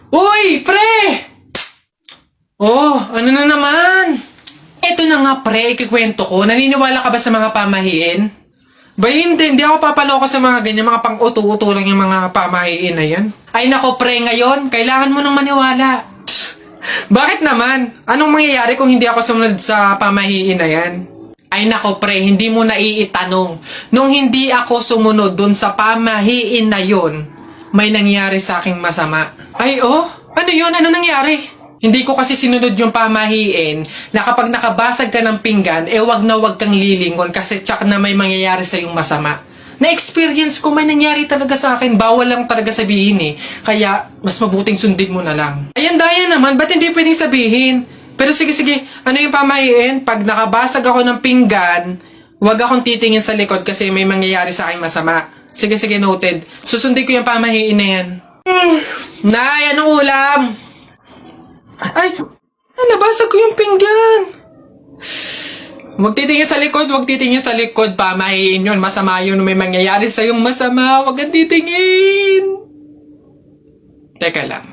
Uy, pre! Oh, ano na naman? Eto na nga, pre, ikikwento ko. Naniniwala ka ba sa mga pamahiin? Ba hindi ako papaloko sa mga ganyan, mga pang-uto-uto lang yung mga pamahiin na yan. Ay nako, pre, ngayon, kailangan mo nang maniwala. Bakit naman? Anong mangyayari kung hindi ako sumunod sa pamahiin na yan? Ay nako, pre, hindi mo na iitanong. Nung hindi ako sumunod dun sa pamahiin na yon, may nangyari sa aking masama. Ay, oh? Ano yun? Ano nangyari? Hindi ko kasi sinunod yung pamahiin na kapag nakabasag ka ng pinggan, wag na wag kang lilingon kasi tsak na may mangyayari sa yung masama. Na-experience ko, may nangyari talaga sa akin. Bawal lang talaga sabihin eh. Kaya, mas mabuting sundin mo na lang. Ayan, daya naman. Ba't hindi pwedeng sabihin? Pero sige. Ano yung pamahiin? Pag nakabasag ako ng pinggan, wag akong titingin sa likod kasi may mangyayari sa aking masama. Sige, noted. Susundin ko yung pamahiin na yan. Nay, anong ulam? Ay, nabasag ko yung pinggan. Huwag titingin sa likod, pamahiin yun. Masama yun, may mangyayari sa'yong masama. Huwag kang titingin. Teka lang.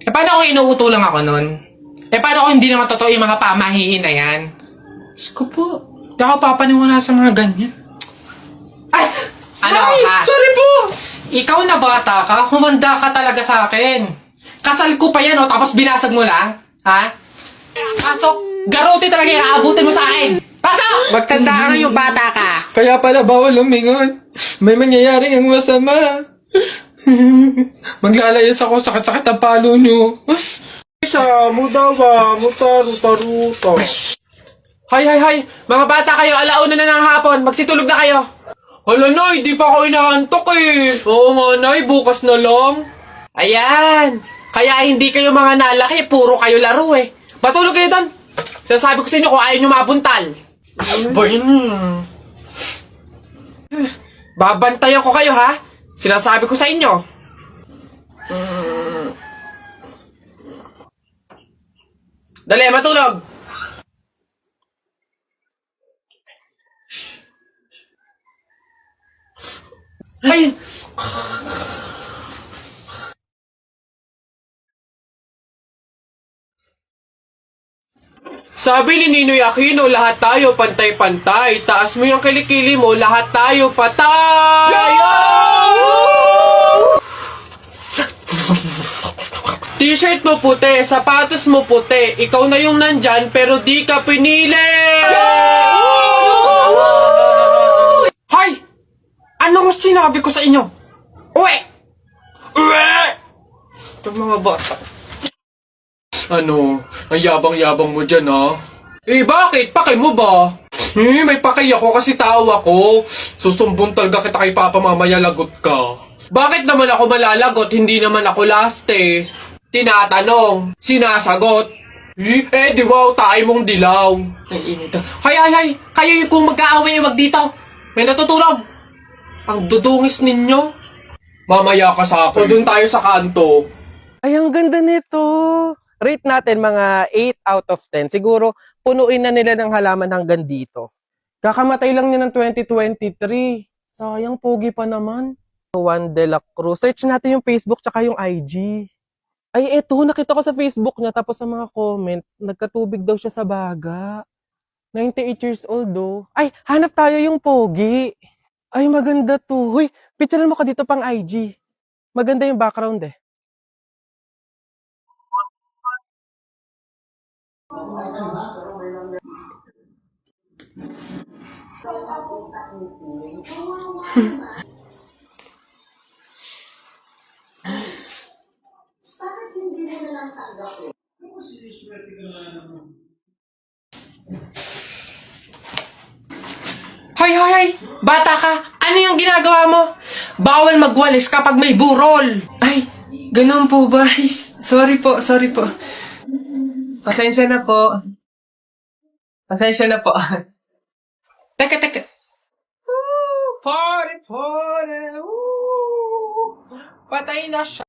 Paano kung inuuto lang ako nun? Paano kung hindi naman totoo yung mga pamahiin na yan? Diyos ko po, di ako papaniwala sa mga ganyan. Ay! Ano ka? Sorry po! Ikaw na bata ka, humanda ka talaga sa akin. Kasal ko pa yan, tapos binasag mo lang? Ha? Pasok! Garote talaga yung aabutin mo sa akin! Pasok! Magtanda ka yung bata ka. Kaya pala bawal lumingon. May mangyayari ang masama. Maglalayas ako, sakit-sakit ang palo nyo. Isa, mudawa, ruta. Hay! Mga bata kayo, alauna na ng hapon. Magsitulog na kayo. Hala, Nay, di pa ako inaantok eh. Oo nga, Nay, bukas na lang. Ayan. Kaya hindi kayo mga nalaki, puro kayo laro eh. Patulog kayo doon. Sinasabi ko sa inyo kung ayaw nyo mabuntal. Ba yun? Babantayan ko kayo ha. Sinasabi ko sa inyo. Dali, matulog. Ay! Sabi ni Ninoy Aquino, lahat tayo pantay-pantay. Taas mo yung kilikili mo, lahat tayo patay! T-shirt mo puti, sapatos mo puti. Ikaw na yung nandyan, pero di ka pinili! Hay! Anong sinabi ko sa inyo? Uwe! Itong mga bata. Ano? Ang yabang-yabang mo dyan, ha? Bakit? Pake mo ba? May pake ako kasi tao ako. Susumbong talaga kita kay Papa mamaya, lagot ka. Bakit naman ako malalagot? Hindi naman ako last eh. Tinatanong, sinasagot. Di wow, tayo mong dilaw. Ay, init. Hay! Kayo yung kung mag-aaway, wag dito. May natutulog. Ang dudungis ninyo. Mamaya ka sa akin. O dun tayo sa kanto. Ay, ang ganda nito. Rate natin mga 8 out of 10. Siguro, punuin na nila ng halaman hanggang dito. Kakamatay lang niya ng 2023. Sayang, pogi pa naman. Juan de la Cruz. Search natin yung Facebook tsaka yung IG. Ay, eto, nakita ko sa Facebook niya. Tapos sa mga comment, nagkatubig daw siya sa baga. 98 years old, oh. Ay, hanap tayo yung pogi. Ay, maganda to. Huy, picturean mo ka dito pang IG. Maganda yung background eh. Hay! Bata ka! Ano yung ginagawa mo? Bawal magwalis kapag may burol! Ay, ganun po ba? Sorry po. Pasensya na po. Teka. Party! Patay na siya.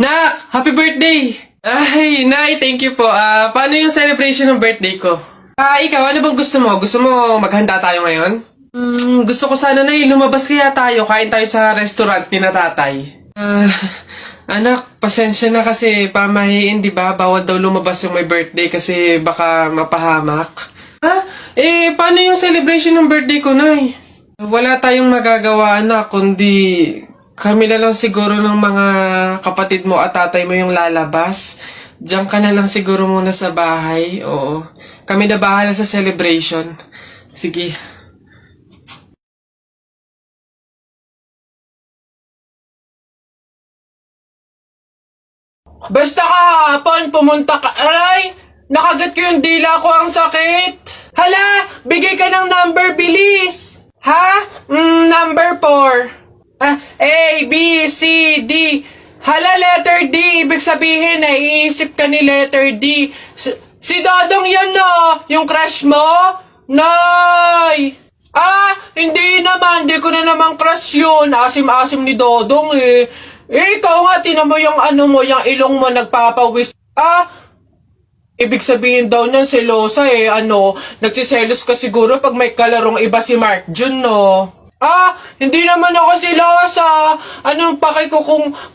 Nak! Happy birthday! Ay, Nay, thank you po. Paano yung celebration ng birthday ko? Ikaw, ano bang gusto mo? Gusto mo maghanda tayo ngayon? Gusto ko sana na lumabas kaya tayo, kain tayo sa restaurant ni na tatay. Anak, pasensya na kasi pamahiin, di ba? Bawal daw lumabas yung may birthday kasi baka mapahamak. Ha? Paano yung celebration ng birthday ko, Nay? Wala tayong magagawa, anak, kundi kami na lang siguro ng mga kapatid mo at tatay mo yung lalabas. Diyan ka na lang siguro muna sa bahay. Oo. Kami na bahala sa celebration. Sige. Basta kahapon, pumunta ka. Aray! Nakagat ko yung dila ko, ang sakit. Hala! Bigay ka ng number, bilis! Ha? Number 4. A, B, C, D. Hala, letter D. Ibig sabihin, naiisip ka ni letter D. Si Dodong yan na! Yung crush mo? Nay! Hindi naman. Hindi ko na naman crush yun. Asim-asim ni Dodong eh. Ikaw nga, tinan mo yung yung ilong mo nagpapawis. Ibig sabihin daw niyan, selosa eh. Nagsiselos ka siguro pag may kalarong iba si Mark Jun, no? Hindi naman ako selosa. Anong pake ko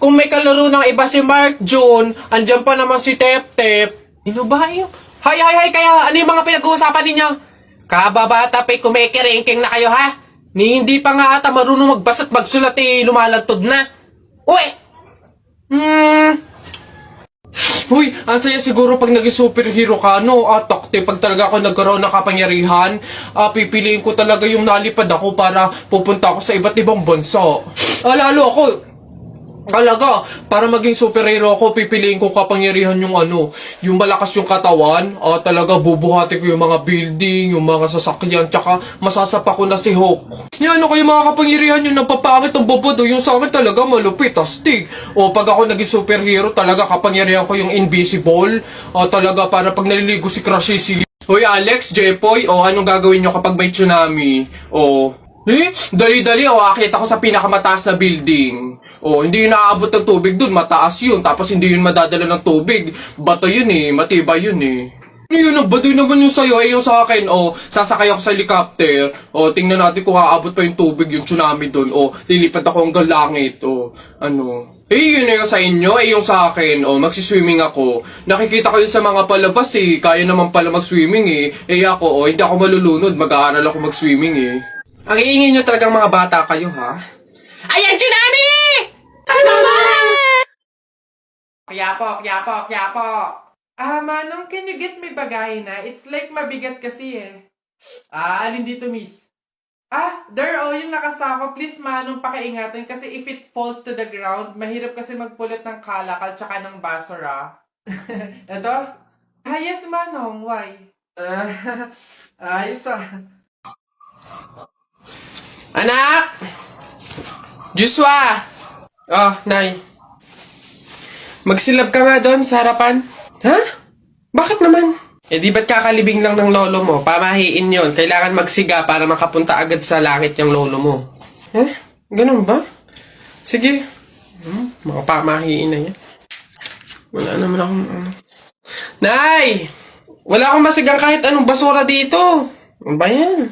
kung may kalaro ng iba si Mark Jun? Andyan pa naman si Tep Tep. Ano ba yun? Hay, kaya ano yung mga pinag-uusapan ninyo? Kababata pa'y kumikiringking na kayo, ha? Hindi pa nga ata marunong magbasa at magsulat lumalantod na. Uy! Uy, ang saya siguro pag naging superhero ka, no? Takte, pag talaga ako nagkaroon ng kapangyarihan, pipiliin ko talaga yung nalipad ako para pupunta ako sa iba't ibang bansa. Lalo ako, talaga, para maging superhero ako, pipiliin ko kapangyarihan yung yung malakas yung katawan, talaga bubuhati ko yung mga building, yung mga sasakyan, tsaka masasapa ko na si Hulk. Yan ako yung mga kapangyarihan yung napapangit ang bobodo, yung sa akin talaga malupit, astig. Pag ako naging superhero, talaga kapangyarihan ko yung invisible, talaga para pag naliligo si Crush si Hoy Alex, Jepoy, anong gagawin nyo kapag may tsunami? Dali-dali, akit ako sa pinakamataas na building. Hindi yun naaabot ng tubig dun, mataas yun. Tapos hindi yun madadala ng tubig. Bato yun matibay yun Yun, nagbadoy naman yung sa'yo, yung sa akin. Sasakay ako sa helicopter. Tingnan natin kung aabot pa yung tubig, yung tsunami dun. Lilipad ako hanggang langit. Yun yung sa inyo, yung sa akin. Magsiswimming ako. Nakikita ko yun sa mga palabas Kaya naman pala mag-swimming ako, hindi ako malulunod. Mag-aaral ako mag-swimming Ang iingin nyo talagang mga bata kayo, ha? Ayan, tsunami! Kaya po. Manong, can you get me bagay na? It's like mabigat kasi alin dito, miss? There, yung nakasako. Please, Manong, pakiingatan kasi if it falls to the ground, mahirap kasi magpulot ng kalakal tsaka ng basura. Ito? Yes, Manong. Why? Ayos Anak! Joshua! Nay. Magsilab ka nga doon sa harapan. Ha? Bakit naman? Di ba't kakalibing lang ng lolo mo? Pamahiin yon. Kailangan magsiga para makapunta agad sa langit yung lolo mo. Ganun ba? Sige. Mga pamahiin na yan. Wala naman akong Nay! Wala akong masigang kahit anong basura dito. Ano ba yan?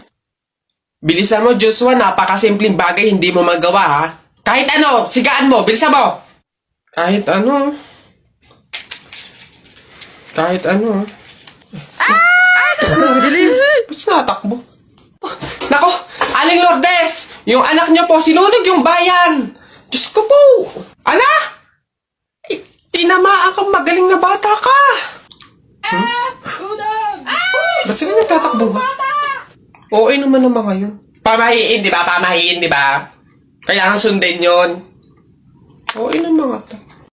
Bilisan mo, Joshua. Napakasimpleng bagay, hindi mo magawa, ha? Kahit sigaan mo. Bilisan mo. Kahit ano. Bilis. Ba't natakbo? Nako, Aling Lourdes! Yung anak niyo po, sinunog yung bayan. Diyos ko po. Tinamaan kang magaling na bata ka. Ba't sila nagtatakbo ba? Naman ngayon. Pamahiin, di ba? Kaya nga sundin yun. Naman nga to.